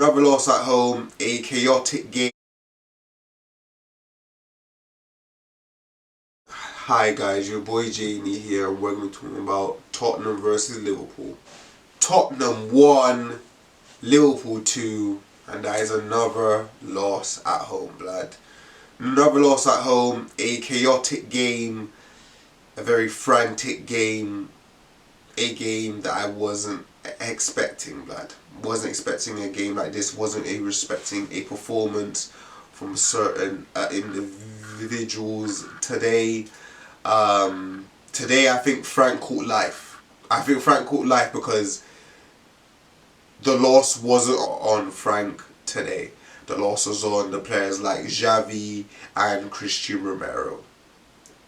Another loss at home, a chaotic game. Hi guys, your boy Jamie here. We're going to be talking about Tottenham versus Liverpool. Tottenham 1, Liverpool 2, and that is another loss at home, blood. Another loss at home, a chaotic game, a very frantic game, a game that I wasn't expecting, blood. Wasn't expecting a game like this, wasn't expecting a performance from certain individuals today. Today I think Frank caught life. I think Frank caught life because the loss wasn't on Frank today. The loss was on the players like Xavi and Christian Romero,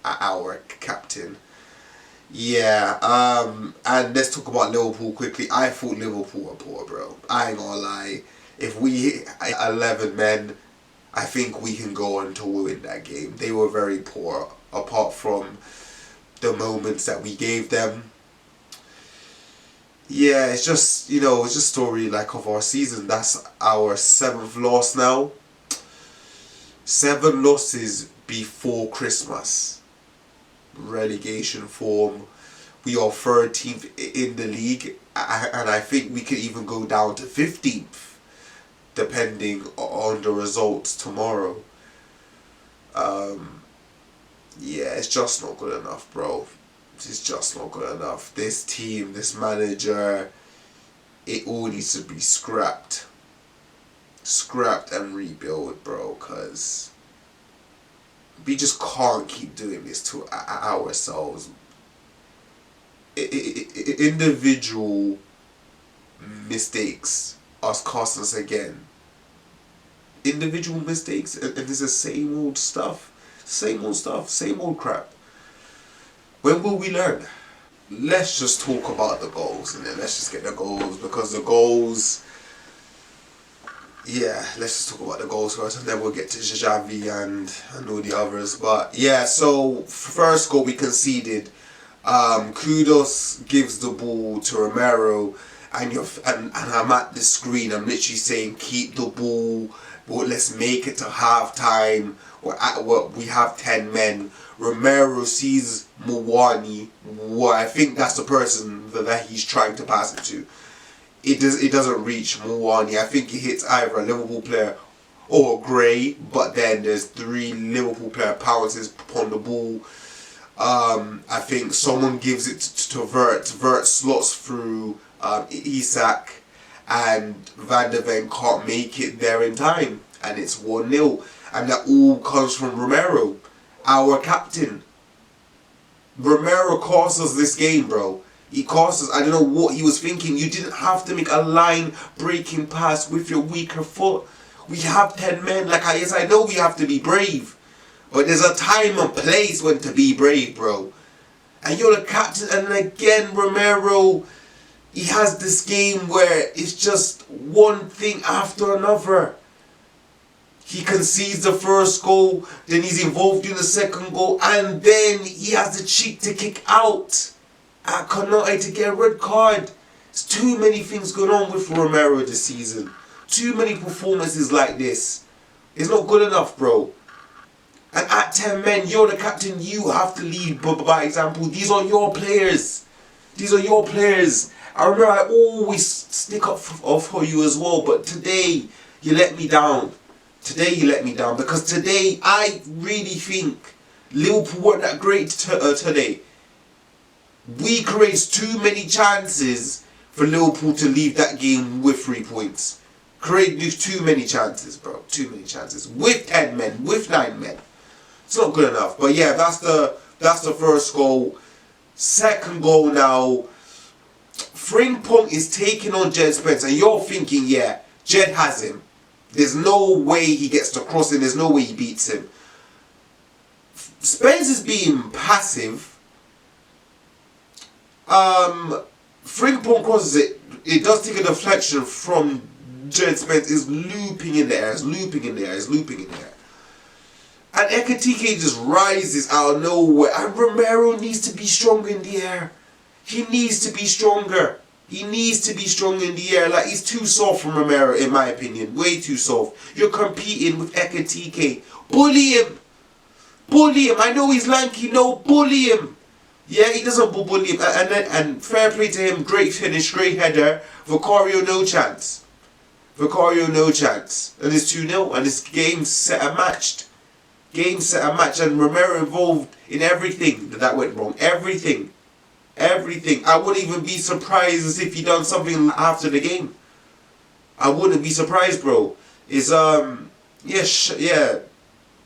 our captain. Yeah, and let's talk about Liverpool quickly. I thought Liverpool were poor, bro. I ain't gonna lie. If we 11 men, I think we can go on to win that game. They were very poor, apart from the moments that we gave them. Yeah, it's just, it's just story like of our season. That's our 7th loss now. 7 losses before Christmas. Relegation form. We are 13th in the league, and I think we could even go down to 15th, depending on the results tomorrow. Yeah, it's just not good enough, bro. It's just not good enough. This team, this manager, it all needs to be scrapped. Scrapped and rebuild, bro, because we just can't keep doing this to ourselves. Individual mistakes us cost us again. Individual mistakes, and it's the same old stuff. Same old stuff, same old crap. When will we learn? Let's just talk about the goals, and then let's just get the goals, because the goals... Yeah, let's just talk about the goals first, and then we'll get to Xavi and all the others. But yeah, so first goal we conceded. Kudos gives the ball to Romero, and I'm at the screen. I'm literally saying keep the ball. Well, let's make it to half time. We have 10 men. Romero sees Mwani. Well, I think that's the person that he's trying to pass it to. It doesn't reach Mwani. I think it hits either a Liverpool player or Gray, but then there's 3 Liverpool player pounces upon the ball. I think someone gives it to Vert. Vert slots through Isak, and Van der Ven can't make it there in time, and it's 1-0. And that all comes from Romero, our captain. Romero cost us this game, bro. He cost us. I don't know what he was thinking. You didn't have to make a line breaking pass with your weaker foot. We have 10 men. Yes, I know we have to be brave, but there's a time and place when to be brave, bro. And you're the captain, and again, Romero, he has this game where it's just one thing after another. He concedes the first goal, then he's involved in the second goal, and then he has the cheek to kick out at Konate to get a red card. There's too many things going on with Romero this season. Too many performances like this. It's not good enough, bro. And at 10 men, you're the captain. You have to lead by example. These are your players. These are your players. I remember I always stick up for you as well. But today, you let me down. Today, you let me down. Because today, I really think Liverpool weren't that great today. We created too many chances for Liverpool to leave that game with 3 points. Created too many chances, bro. Too mmany chances. With 10 men. With 9 men. It's not good enough. But yeah, that's the first goal. Second goal now. Frimpong is taking on Jed Spence, and you're thinking, yeah, Jed has him. There's no way he gets to cross him. There's no way he beats him. Spence is being passive. Frimpong crosses it. It does take a deflection from Jed Spence. Is looping in the air. Is looping in the air. Is looping in the air. And Ekatike just rises out of nowhere. And Romero needs to be stronger in the air. He needs to be stronger. He needs to be strong in the air. Like, he's too soft from Romero, in my opinion. Way too soft. You're competing with Ekatike. Bully him. Bully him. I know he's lanky. No, bully him. Yeah, he doesn't bully him. And fair play to him. Great finish, great header. Vicario, no chance. Vicario, no chance. And it's 2-0. And this game set and matched. Game set and match. And Romero involved in everything that went wrong. Everything. Everything. I wouldn't even be surprised if he done something after the game. I wouldn't be surprised, bro. It's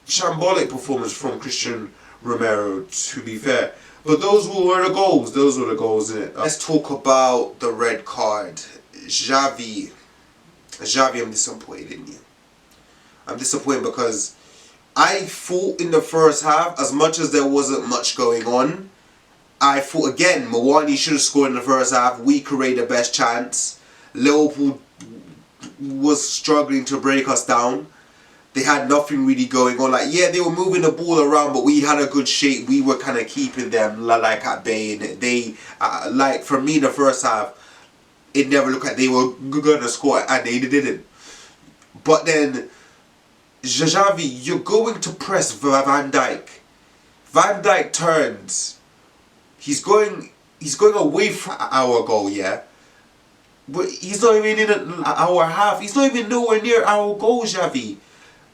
shambolic performance from Christian Romero, to be fair. But those were the goals. Those were the goals, innit? Let's talk about the red card. Xavi, I'm disappointed in you. I'm disappointed because I thought in the first half, as much as there wasn't much going on, I thought again, Mawani should have scored in the first half. We created the best chance. Liverpool was struggling to break us down. They had nothing really going on. Like, yeah, they were moving the ball around, but we had a good shape. We were kind of keeping them like at bay. And they, like, for me in the first half, it never looked like they were going to score, and they didn't. But then, Xavi, you're going to press Van Dijk. Van Dijk turns. He's going away from our goal, yeah? But he's not even in our half. He's not even nowhere near our goal, Xavi.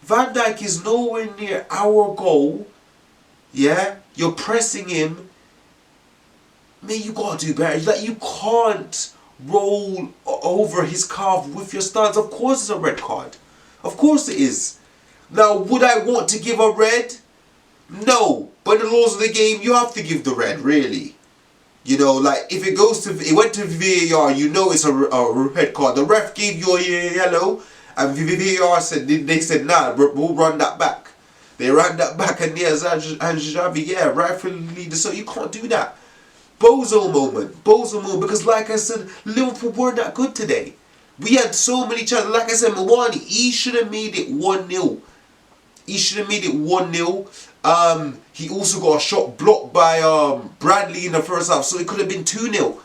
Van Dijk is nowhere near our goal. Yeah? You're pressing him. Man, you gotta do better. Like, you can't roll over his calf with your studs. Of course it's a red card. Of course it is. Now, would I want to give a red? No. By the laws of the game, you have to give the red, really. You know, like, if it went to VAR, you know it's a red card. The ref gave you a yellow, and VAR said, they said, nah, we'll run that back. They ran that back, and yeah, and Xavi, yeah, rightfully so. You can't do that. Bozo moment, because like I said, Liverpool weren't that good today. We had so many chances. Like I said, Mawani, he should have made it 1-0. He should have made it 1-0. He also got a shot blocked by Bradley in the first half, so it could have been 2-0.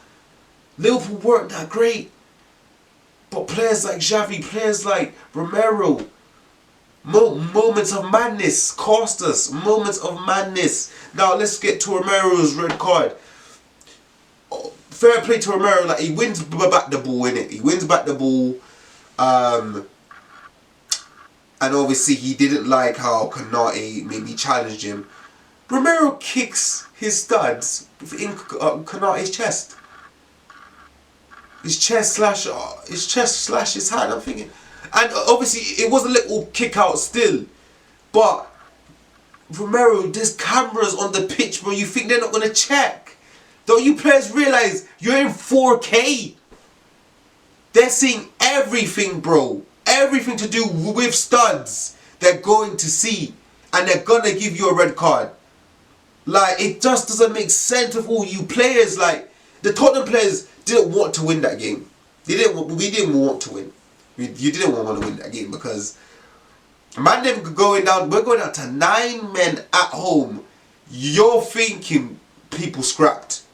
Liverpool weren't that great. But players like Xavi, players like Romero, moments of madness cost us. Moments of madness. Now let's get to Romero's red card. Fair play to Romero, like, he wins back the ball, innit? He wins back the ball. And obviously he didn't like how Konate maybe challenged him. Romero kicks his studs in Konate's chest. His chest slash his hand. I'm thinking, and obviously it was a little kick out still, but Romero, there's cameras on the pitch, bro. You think they're not gonna check? Don't you players realize you're in 4K? They're seeing everything, bro. Everything to do with studs, they're going to see, and they're gonna give you a red card. Like, it just doesn't make sense of all you players. Like, the Tottenham players didn't want to win that game. We didn't want to win. You didn't want to win that game because, man, them going down. We're going down to 9 men at home. You're thinking people scrapped.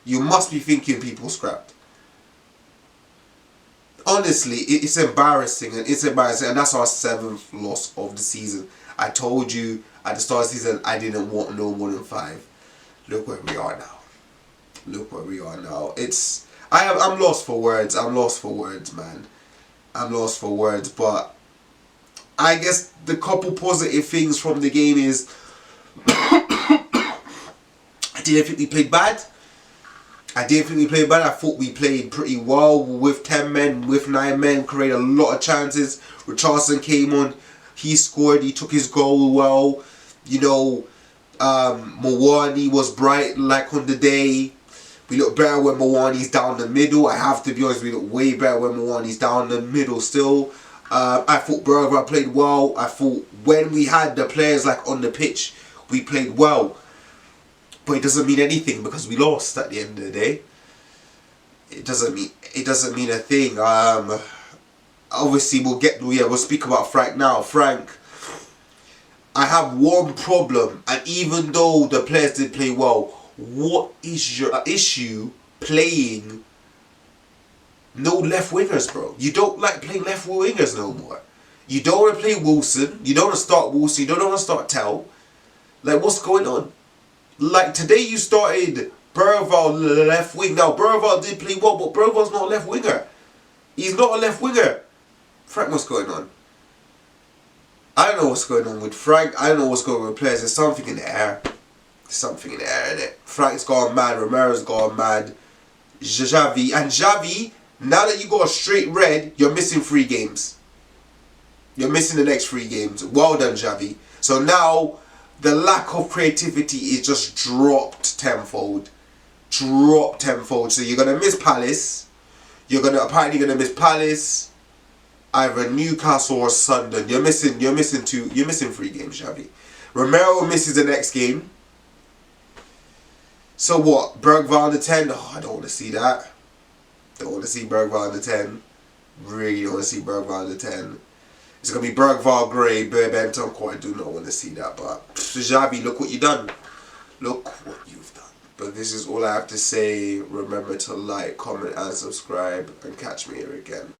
You must be thinking people scrapped. Honestly, it's embarrassing, and that's our 7th loss of the season. I told you at the start of the season I didn't want no more than 5. Look where we are now. Look where we are now. I'm lost for words. I'm lost for words, man. I'm lost for words. But I guess the couple positive things from the game is I didn't think we played bad. I thought we played pretty well with 10 men, with 9 men, created a lot of chances. Richarlison came on, he scored, he took his goal well. You know, Mawani was bright like on the day. We look better when Mawani's down the middle. I have to be honest, we look way better when Mawani's down the middle still. I thought Bergwijn played well. I thought when we had the players like on the pitch, we played well. But it doesn't mean anything because we lost at the end of the day. It doesn't mean a thing. Obviously we'll speak about Frank now. Frank, I have one problem, and even though the players did play well, what is your issue playing No left wingers, bro. You don't like playing left wingers no more. You don't want to play Wilson. You don't want to start Wilson. You don't want to start Tell. Like, what's going on? Like, today you started Bergvall left wing. Now, Bergvall did play well, but Bergvall's not a left winger. He's not a left winger. Frank, what's going on? I don't know what's going on with Frank. I don't know what's going on with players. There's something in the air. There's something in the air, innit? Frank's gone mad. Romero's gone mad. Xavi. And Xavi, now that you got a straight red, you're missing 3 games. You're missing the next 3 games. Well done, Xavi. So now, the lack of creativity is just dropped tenfold. Dropped tenfold. So you're going to miss Palace. You're apparently going to miss Palace. Either Newcastle or Sunderland. You're missing 3 games, Xavi. Romero misses the next game. So what? Bergvall under 10? Oh, I don't want to see that. Don't want to see Bergvall under 10. Really don't want to see Bergvall under 10. It's going to be Bergvall, Gray, Bentoncourt. I do not want to see that. But Xavi, look what you've done. Look what you've done. But this is all I have to say. Remember to like, comment and subscribe. And catch me here again.